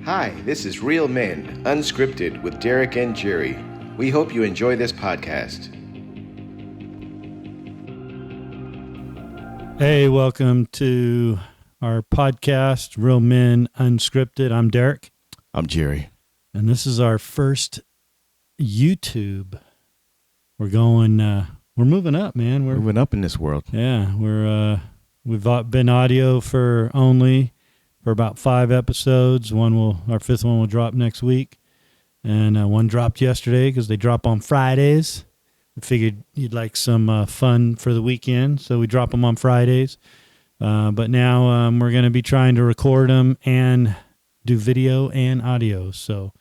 Hi, this is Real Men Unscripted with Derek and Jerry. We hope you enjoy this podcast. Hey, welcome to our podcast, Real Men Unscripted. I'm Derek. I'm Jerry. And this is our first YouTube. We're moving up, man. We're moving up in this world. Yeah, we've been audio for about 5 episodes. Our 5th one will drop next week. And one dropped yesterday because they drop on Fridays. We figured you'd like some fun for the weekend, so we drop them on Fridays. But now we're going to be trying to record them and do video and audio. So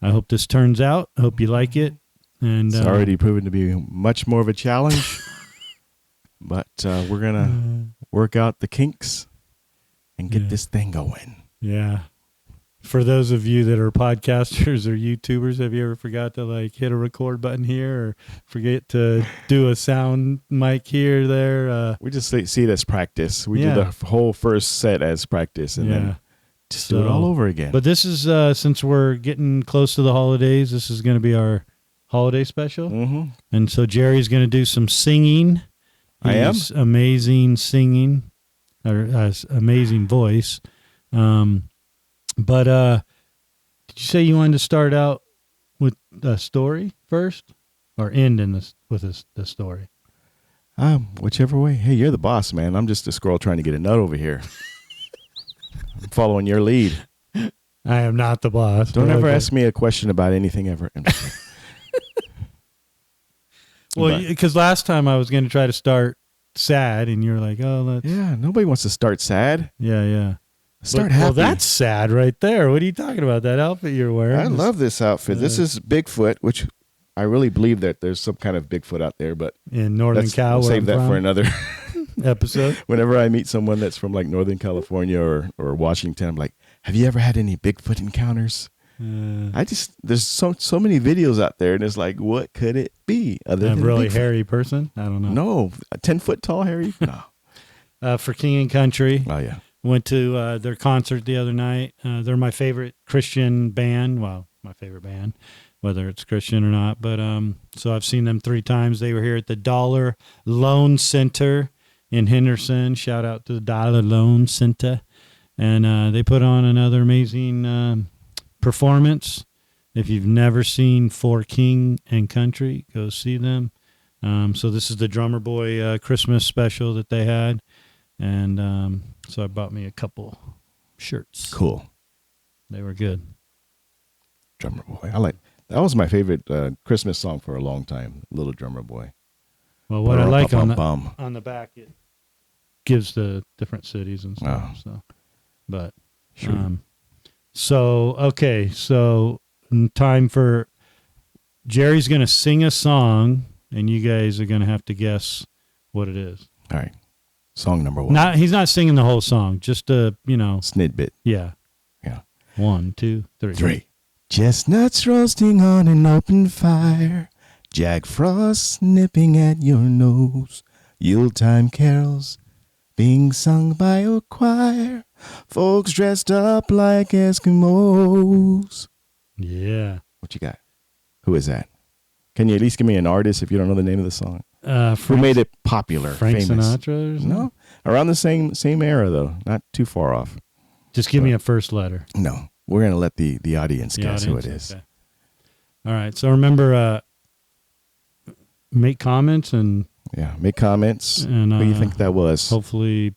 I hope this turns out. I hope you like it. And it's already proven to be much more of a challenge. But we're going to work out the kinks and get this thing going. Yeah. For those of you that are podcasters or YouTubers, have you ever forgot to hit a record button here or forget to do a sound mic here, there? We just see it as practice. We do the whole first set as practice and then just do it all over again. But this is, since we're getting close to the holidays, this is going to be our holiday special. Mm-hmm. And so Jerry's going to do some singing. He's amazing singing, or amazing voice. But did you say you wanted to start out with a story first or end with the story? Whichever way. Hey, you're the boss, man. I'm just a squirrel trying to get a nut over here. I'm following your lead. I am not the boss. Don't ever ask me a question about anything ever. Well, because last time I was going to try to start sad, and you're like, "Oh, let's." Yeah, nobody wants to start sad. Yeah. Start happy. Well, that's sad right there. What are you talking about? That outfit you're wearing? I love this outfit. This is Bigfoot, which I really believe that there's some kind of Bigfoot out there, but in Northern Cal. We'll save that for another episode. Whenever I meet someone that's from like Northern California or Washington, I'm like, "Have you ever had any Bigfoot encounters?" There's so many videos out there, and it's like, what could it be? Other than a really hairy person? I don't know. No, a 10-foot tall hairy? No. For King and Country. Oh yeah. Went to their concert the other night. They're my favorite Christian band. Well, my favorite band, whether it's Christian or not. But so I've seen them 3 times. They were here at the Dollar Loan Center in Henderson. Shout out to the Dollar Loan Center. And they put on another amazing performance. If you've never seen For King and Country, go see them. So this is the Drummer Boy Christmas special that they had. And so I bought me a couple shirts. Cool. They were good. Drummer Boy. That was my favorite Christmas song for a long time, Little Drummer Boy. Well, what I like on the back, it gives the different cities and stuff. Oh. So, but sure. So time for Jerry's going to sing a song, and you guys are going to have to guess what it is. All right. Song number 1. He's not singing the whole song, just a, snidbit. Yeah. 1, 2, 3. 3. Chestnuts roasting on an open fire, Jack Frost nipping at your nose, Yuletime carols being sung by a choir, folks dressed up like Eskimos. Yeah. What you got? Who is that? Can you at least give me an artist if you don't know the name of the song? Who made it popular, Frank famous? Sinatra or something? No, around the same era though, not too far off. Just give me a first letter. No, we're gonna let the audience guess who it is. Okay. All right. So remember, make comments and make comments. And who do you think that was? Hopefully,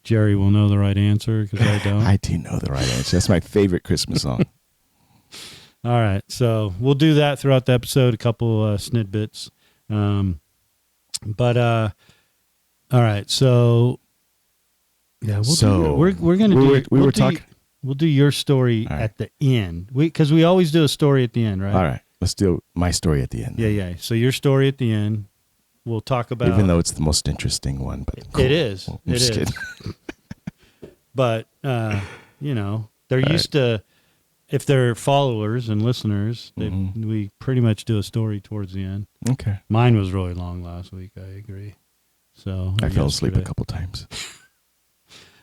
Jerry will know the right answer because I don't. I do know the right answer. That's my favorite Christmas song. All right. So we'll do that throughout the episode. A couple snidbits. All right. So yeah, we'll do your story at the end. Because we always do a story at the end, right? All right. Let's do my story at the end. Yeah. So your story at the end. We'll talk about, even though it's the most interesting one, but cool. It is. Well, it is. Kidding. But they're used to. If they're followers and listeners, we pretty much do a story towards the end. Okay. Mine was really long last week. I agree. So I fell asleep a couple times.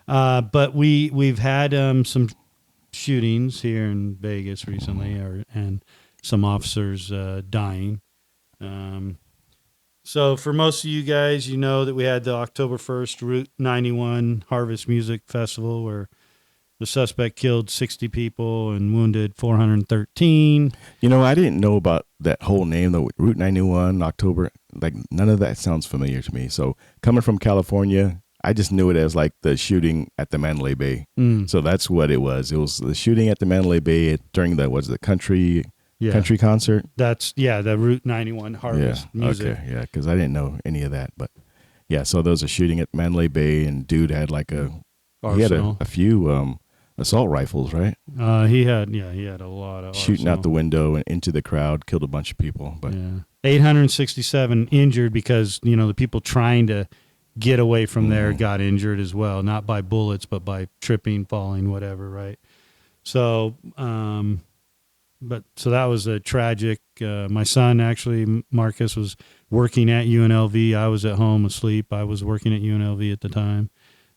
But we've had some shootings here in Vegas recently, and some officers dying. So for most of you guys, you know that we had the October 1st Route 91 Harvest Music Festival where the suspect killed 60 people and wounded 413. You know, I didn't know about that whole name, though. Route 91, October. Like, none of that sounds familiar to me. So coming from California, I just knew it as like the shooting at the Mandalay Bay. So that's what it was. It was the shooting at the Mandalay Bay during the country concert. That's the Route 91 Harvest Music. Okay, yeah, because I didn't know any of that. But yeah, so there was a shooting at Mandalay Bay, and dude had like he had a few assault rifles, right? He had a lot of shooting out the window and into the crowd, killed a bunch of people. But 867 injured because the people trying to get away from there got injured as well, not by bullets but by tripping, falling, whatever, right? So so that was a tragic. My son, actually, Marcus, was working at UNLV. I was at home asleep. I was working at UNLV at the time,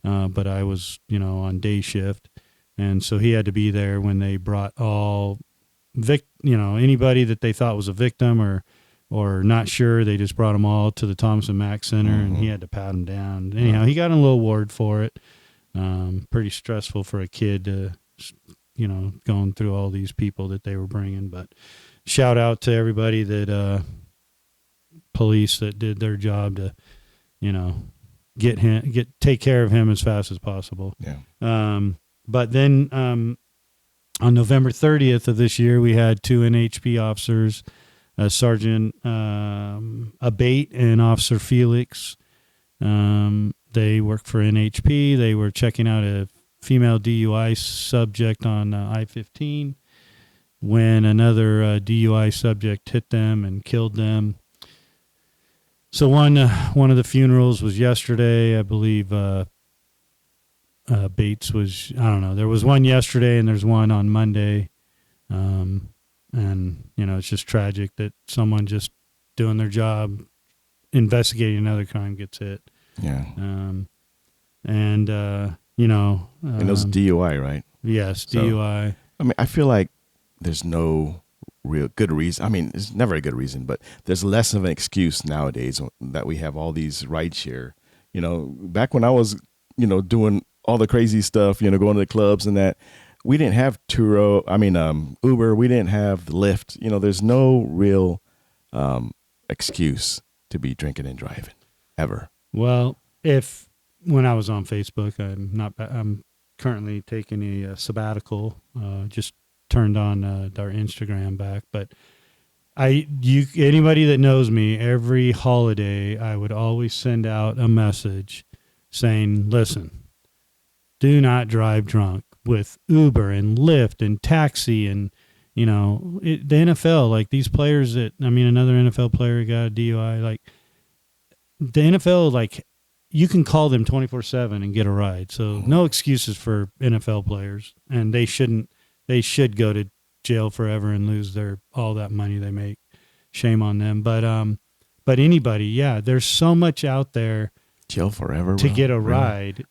but I was on day shift. And so he had to be there when they brought all anybody that they thought was a victim or not sure. They just brought them all to the Thomas and Mack Center, and he had to pat them down. Anyhow, he got a little award for it. Pretty stressful for a kid to, going through all these people that they were bringing. But shout out to everybody that police that did their job to, take care of him as fast as possible. Yeah. But then on November 30th of this year, we had two NHP officers, Sergeant Abate and Officer Felix. They work for NHP. They were checking out a female DUI subject on I-15 when another DUI subject hit them and killed them. So one of the funerals was yesterday, I believe. Bates was, I don't know, there was one yesterday and there's one on Monday. And, it's just tragic that someone just doing their job, investigating another crime gets hit. Yeah. And it was DUI, right? Yes, DUI. I mean, I feel like there's no real good reason. I mean, it's never a good reason, but there's less of an excuse nowadays that we have all these rideshare. Back when I was, doing all the crazy stuff, going to the clubs and that, we didn't have Uber. We didn't have Lyft. There's no real excuse to be drinking and driving ever. Well, when I was on Facebook, I'm currently taking a sabbatical, just turned on our Instagram back, but anybody that knows me, every holiday, I would always send out a message saying, listen, do not drive drunk with Uber and Lyft and taxi and, the NFL, like these players another NFL player got a DUI, like the NFL, like you can call them 24/7 and get a ride. So no excuses for NFL players, and they should go to jail forever and lose all that money they make. Shame on them. But anybody, there's so much out there. Jail forever to get a ride.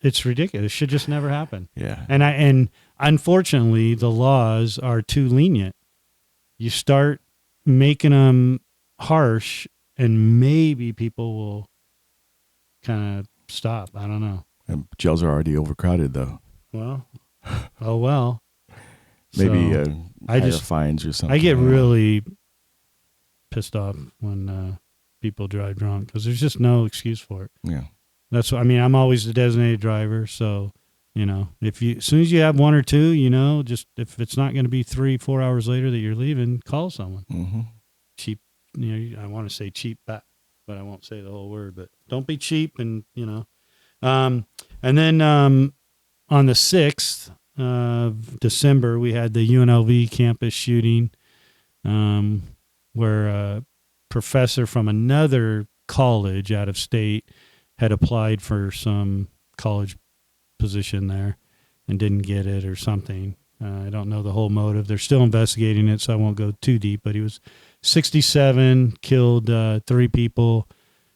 It's ridiculous. It should just never happen. Yeah. And unfortunately, the laws are too lenient. You start making them harsh, and maybe people will kind of stop. I don't know. And jails are already overcrowded, though. Well, oh well. Maybe so, fines or something. I get really pissed off when people drive drunk because there's just no excuse for it. Yeah. That's what I'm always the designated driver, so as soon as you have one or two, just if it's not going to be 3-4 hours later that you're leaving, call someone. Mm-hmm. Cheap, I want to say cheap back, but I won't say the whole word. But don't be cheap, and and then on the 6th of December, we had the UNLV campus shooting, where a professor from another college out of state had applied for some college position there and didn't get it or something. I don't know the whole motive. They're still investigating it, so I won't go too deep. But he was 67, killed 3 people.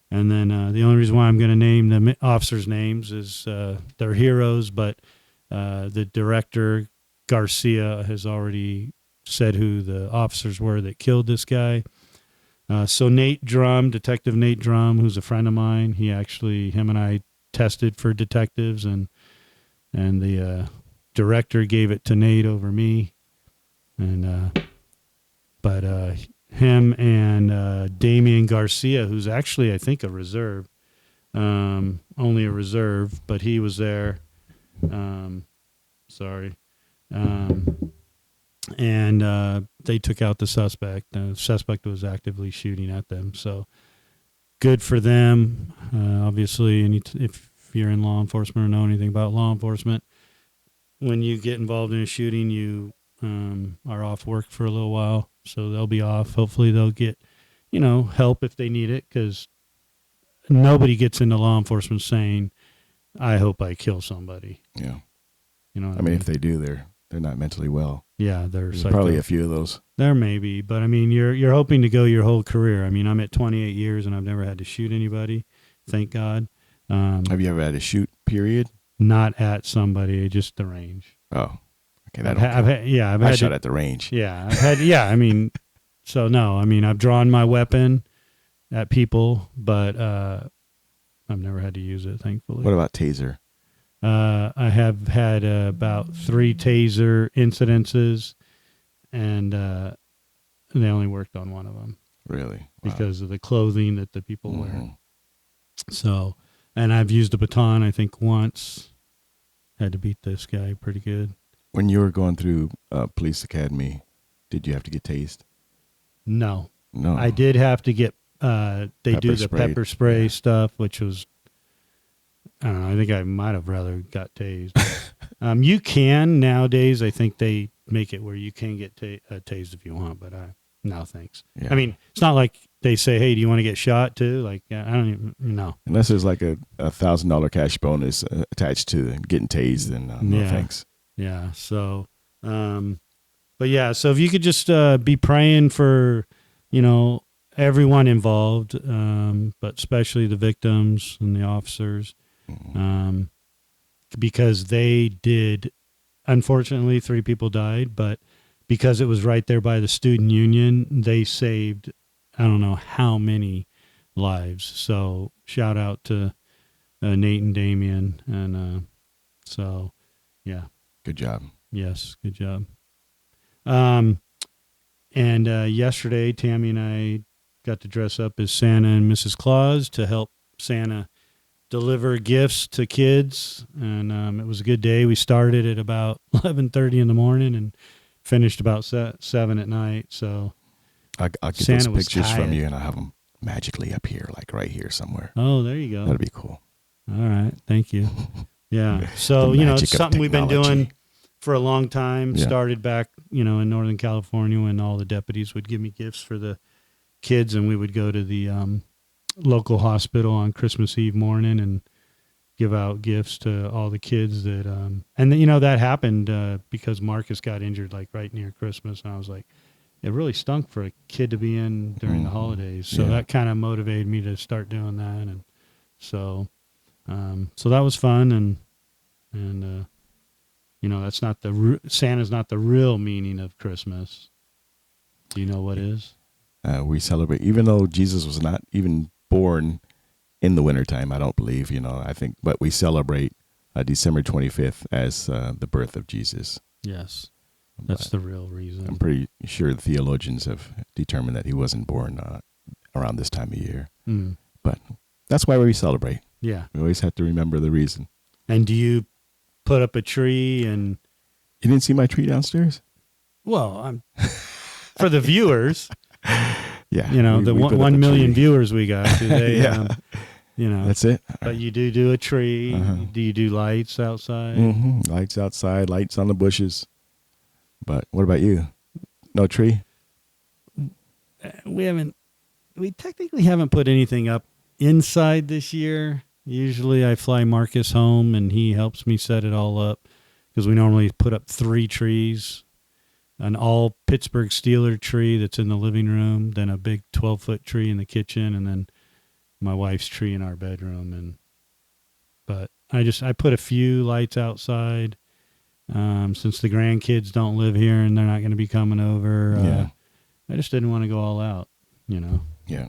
And then the only reason why I'm going to name the officers' names is they're heroes, but The director, Garcia, has already said who the officers were that killed this guy. So Nate Drum, Detective Nate Drum, who's a friend of mine, him and I tested for detectives, and the director gave it to Nate over me. But him and Damian Garcia, who's actually, I think, a reserve, only a reserve, but he was there. And they took out the suspect. The suspect was actively shooting at them. So good for them. Obviously, and if you're in law enforcement or know anything about law enforcement, when you get involved in a shooting, you are off work for a little while. So they'll be off. Hopefully they'll get, help if they need it, because nobody gets into law enforcement saying, I hope I kill somebody. Yeah. You know what I mean, if they do, they're not mentally well. Yeah, there's probably a few of those. There may be, but I mean, you're hoping to go your whole career. I mean, I'm at 28 years and I've never had to shoot anybody, thank God. Have you ever had to shoot? Period. Not at somebody, just the range. Oh, okay. I've shot at the range. Yeah, I mean, so no, I mean, I've drawn my weapon at people, but I've never had to use it, thankfully. What about taser? I have had about 3 taser incidences, and they only worked on one of them. Really? Wow. Because of the clothing that the people wear. So, and I've used a baton, I think, once. Had to beat this guy pretty good. When you were going through police academy, did you have to get tased? No. No. I did have to get, they do the pepper spray stuff, which was, I don't know, I think I might have rather got tased. You can nowadays, I think they make it where you can get tased if you want, but no thanks. Yeah. I mean, it's not like they say, hey, do you want to get shot too? Like, I don't even know. Unless there's like a $1,000 cash bonus attached to getting tased, then no thanks. Yeah. So, but yeah, so if you could just be praying for, everyone involved, but especially the victims and the officers, because they did, unfortunately, 3 people died, but because it was right there by the student union, they saved, I don't know how many lives. So shout out to Nate and Damien. And so, yeah. Good job. Yes, good job. And yesterday, Tammy and I got to dress up as Santa and Mrs. Claus to help Santa deliver gifts to kids. And it was a good day. We started at about 11:30 in the morning and finished about 7 at night. So I'll get Santa those pictures was tired. from you, and I'll have them magically up here, like right here somewhere. Oh, there you go. That'd be cool. All right. Thank you. Yeah. So, it's something we've been doing for a long time. Yeah. Started back, in Northern California when all the deputies would give me gifts for the kids, and we would go to the local hospital on Christmas Eve morning and give out gifts to all the kids that, and that happened because Marcus got injured like right near Christmas. And I was like, it really stunk for a kid to be in during the holidays. So that kind of motivated me to start doing that. And so, so that was fun. And that's not Santa's not the real meaning of Christmas. Do you know what is? We celebrate, even though Jesus was not even born in the wintertime, I don't believe, I think, but we celebrate December 25th as the birth of Jesus. Yes, that's the real reason. I'm pretty sure the theologians have determined that he wasn't born around this time of year. But that's why we celebrate. Yeah. We always have to remember the reason. And do you put up a tree and... You didn't see my tree downstairs? Well, I'm for the viewers. Yeah. The 1 million viewers we got. Do they, that's it. But you do a tree. Do you do lights outside? Lights outside, lights on the bushes. But what about you? No tree? We technically haven't put anything up inside this year. Usually I fly Marcus home and he helps me set it all up because we normally put up 3 trees. An all Pittsburgh Steeler tree that's in the living room, then a big 12-foot tree in the kitchen, and then my wife's tree in our bedroom. But I put a few lights outside. Since the grandkids don't live here and they're not going to be coming over, I just didn't want to go all out, Yeah.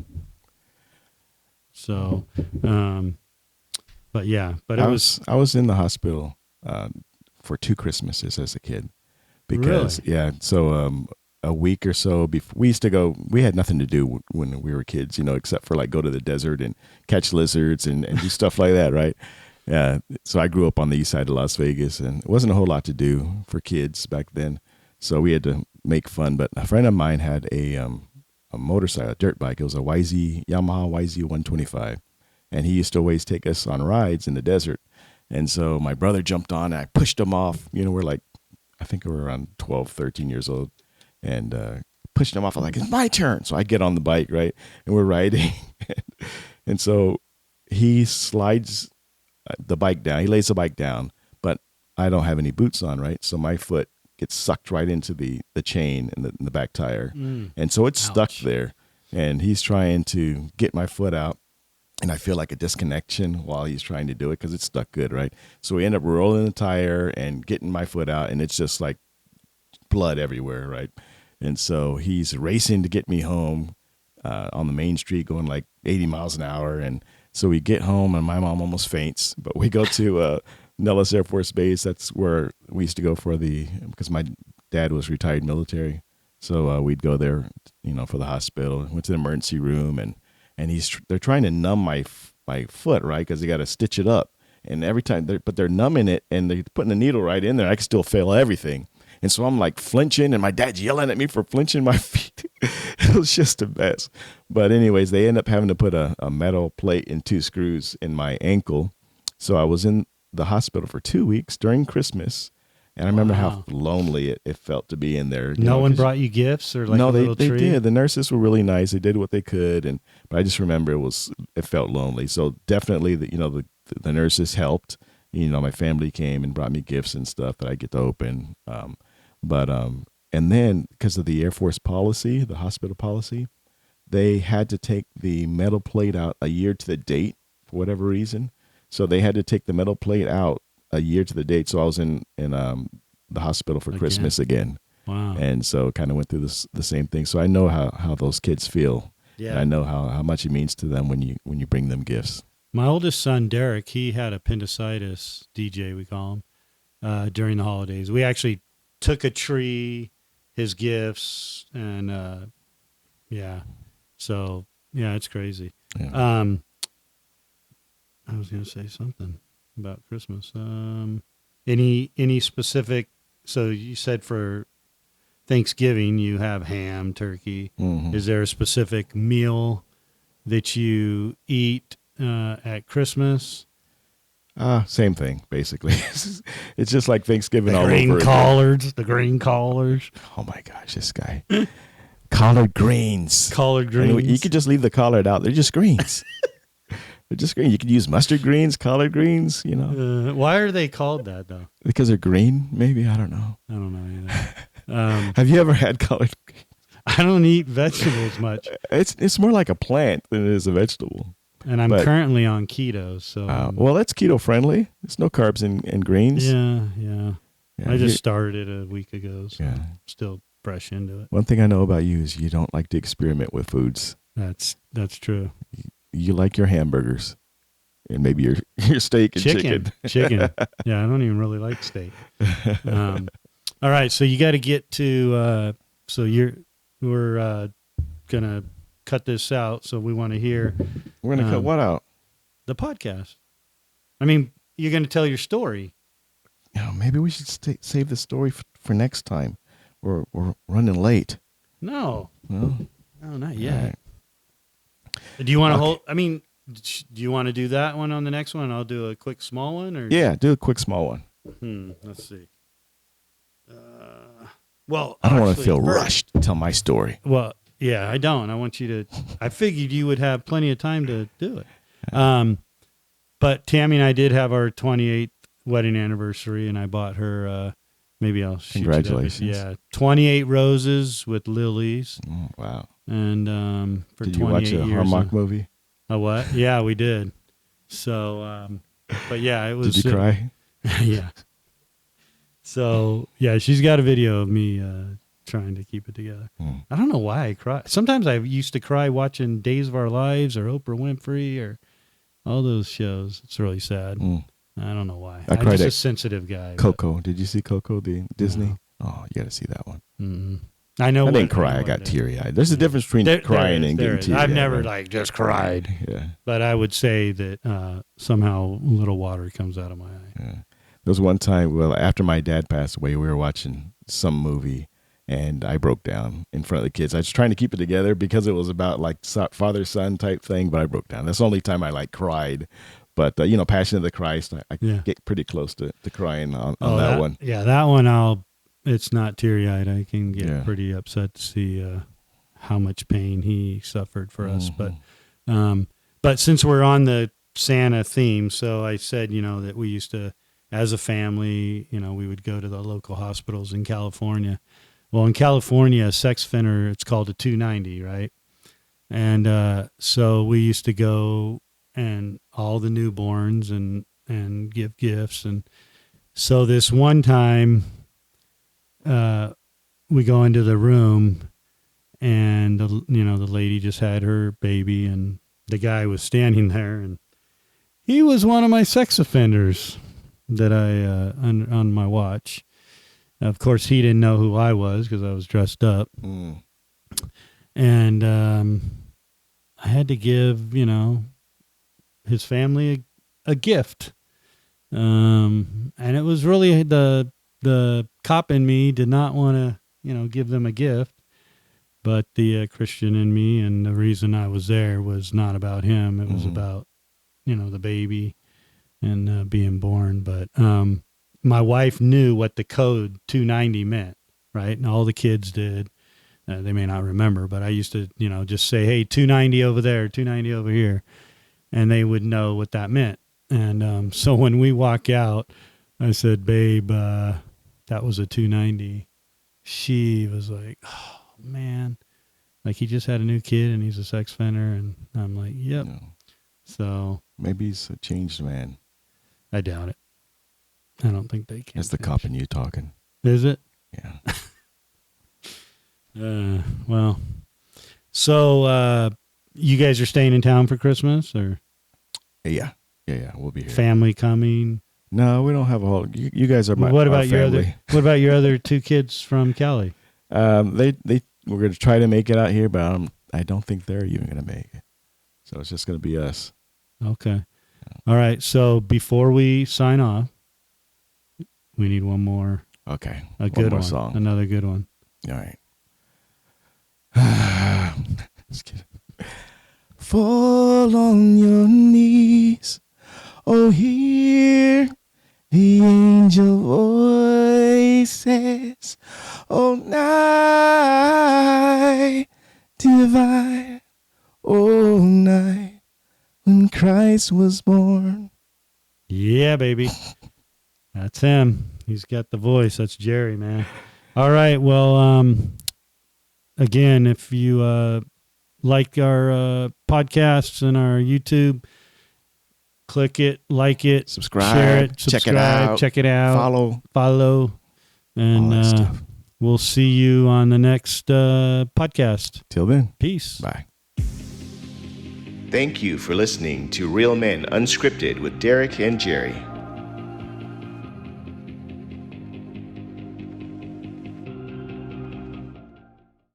So, but I was in the hospital for 2 Christmases as a kid because so a week or so before we used to go, we had nothing to do when we were kids, except for like go to the desert and catch lizards and do stuff like that, right? Yeah. So I grew up on the east side of Las Vegas, and it wasn't a whole lot to do for kids back then. So we had to make fun. But a friend of mine had a motorcycle, a dirt bike. It was a Yamaha YZ 125. And he used to always take us on rides in the desert. And so my brother jumped on and I pushed him off. We're like, I think we were around 12, 13 years old. And pushed him off. I was like, it's my turn. So I get on the bike, right? And we're riding. And so he slides the bike down. He lays the bike down, but I don't have any boots on, right? So my foot gets sucked right into the chain in the back tire. And so it's stuck there. And he's trying to get my foot out. And I feel like a disconnection while he's trying to do it because it's stuck good, right? So we end up rolling the tire and getting my foot out, and it's just like blood everywhere, right? And so he's racing to get me home on the main street going like 80 miles an hour. And so we get home, and my mom almost faints. But we go to Nellis Air Force Base. That's where we used to go because my dad was retired military. So we'd go there, for the hospital. Went to the emergency room, and they're trying to numb my foot, right? Because they got to stitch it up. And every time they're numbing it, and they're putting the needle right in there. I can still feel everything. And so I'm like flinching, and my dad's yelling at me for flinching my feet. It was just a mess. But anyways, they end up having to put a metal plate and 2 screws in my ankle. So I was in the hospital for 2 weeks during Christmas. And I remember how lonely it felt to be in there. No one brought you gifts or like a little tree? No, they did. The nurses were really nice. They did what they could, but I just remember it felt lonely. So definitely, the nurses helped. My family came and brought me gifts and stuff that I get to open. And then because of the Air Force policy, the hospital policy, they had to take the metal plate out a year to the date for whatever reason. So they had to take the metal plate out a year to the date. So I was in the hospital for Christmas again. Wow. And so kind of went through the same thing. So I know how those kids feel. Yeah. And I know how much it means to them when you bring them gifts. My oldest son, Derek, he had appendicitis, DJ we call him, during the holidays. We actually took a tree, his gifts, and So it's crazy. Yeah. I was going to say something about Christmas. Any specific? So you said for Thanksgiving you have ham, turkey. Mm-hmm. Is there a specific meal that you eat at Christmas? Same thing, basically. It's just like Thanksgiving all over again. The green collards. Oh my gosh, this guy. Collard greens. Collard greens. You could just leave the collard out. They're just greens. They're just green. You could use mustard greens, collard greens, Why are they called that, though? Because they're green, maybe? I don't know. I don't know either. Have you ever had collard greens? I don't eat vegetables much. It's more like a plant than it is a vegetable. And I'm currently on keto, so... well, that's keto-friendly. There's no carbs in greens. Yeah. I just started it a week ago, so I'm still fresh into it. One thing I know about you is you don't like to experiment with foods. That's true. You like your hamburgers and maybe your steak and chicken. Chicken. Yeah, I don't even really like steak. All right, so you got to get to... we're going to cut this out, so we want to hear... We're going to cut what out? The podcast. I mean, you're going to tell your story. Maybe we should save the story for next time. We're running late. No, not yet. Right. Do you want to hold? I mean, do you want to do that one on the next one? I'll do a quick small one, or do a quick small one. Let's see. I don't want to feel rushed to tell my story. Well, yeah, I don't. I want you to. I figured you would have plenty of time to do it. But Tammy and I did have our 28th wedding anniversary, and I bought her. Maybe I'll shoot Congratulations. 28 roses with lilies. Oh, wow. And for did 28 you watch a years, Hallmark movie? A what? Yeah, we did. So, but yeah, it was. Did you cry? Yeah. So yeah, she's got a video of me trying to keep it together. I don't know why I cry. Sometimes I used to cry watching Days of Our Lives or Oprah Winfrey or all those shows. It's really sad. I don't know why. I'm just a sensitive guy. Coco. Did you see Coco, the Disney? No. Oh, you got to see that one. I know. I didn't cry. I got teary-eyed. There's a difference between crying and getting teary-eyed. I've never just cried. Yeah. But I would say that somehow a little water comes out of my eye. Yeah. There was one time, after my dad passed away, we were watching some movie, and I broke down in front of the kids. I was trying to keep it together because it was about like father-son type thing, but I broke down. That's the only time I cried. But, Passion of the Christ, I get pretty close to crying on that one. Yeah, that one it's not teary-eyed. I can get pretty upset to see how much pain he suffered for us. But since we're on the Santa theme, so I said, that we used to, as a family, we would go to the local hospitals in California. Well, in California, a sex offender, it's called a 290, right? And so we used to go and all the newborns and give gifts. And so this one time, we go into the room and, the lady just had her baby and the guy was standing there and he was one of my sex offenders that I, on my watch. Of course, he didn't know who I was because I was dressed up. And I had to give, his family a gift. And it was really the cop in me did not want to, give them a gift. But the Christian in me and the reason I was there was not about him. It was about, the baby and being born. But my wife knew what the code 290 meant, right? And all the kids did. They may not remember, but I used to, just say, hey, 290 over there, 290 over here. And they would know what that meant. And so when we walk out, I said, babe, that was a 290. She was like, oh, man. Like he just had a new kid and he's a sex offender. And I'm like, yep. So maybe he's a changed man. I doubt it. I don't think they can. That's the cop in you talking. Is it? Yeah. Well, so you guys are staying in town for Christmas or? Yeah. We'll be here. Family coming? No, we don't have a whole. You guys are my. What about family. What about your other two kids from Cali? We're going to try to make it out here, but I don't think they're even going to make it. So it's just going to be us. Okay. All right. So before we sign off, we need one more. Okay. A good more one. Song. Another good one. All right. Just kidding. Fall on your knees. Oh, hear the angel voices. Oh, night divine. Oh, night when Christ was born. Yeah, baby. That's him. He's got the voice. That's Jerry, man. All right. Well, again, if you like our podcasts and our YouTube, click it, like it, subscribe, share it, check it out, follow, and we'll see you on the next podcast. Till then, peace. Bye. Thank you for listening to Real Men Unscripted with Derek and Jerry.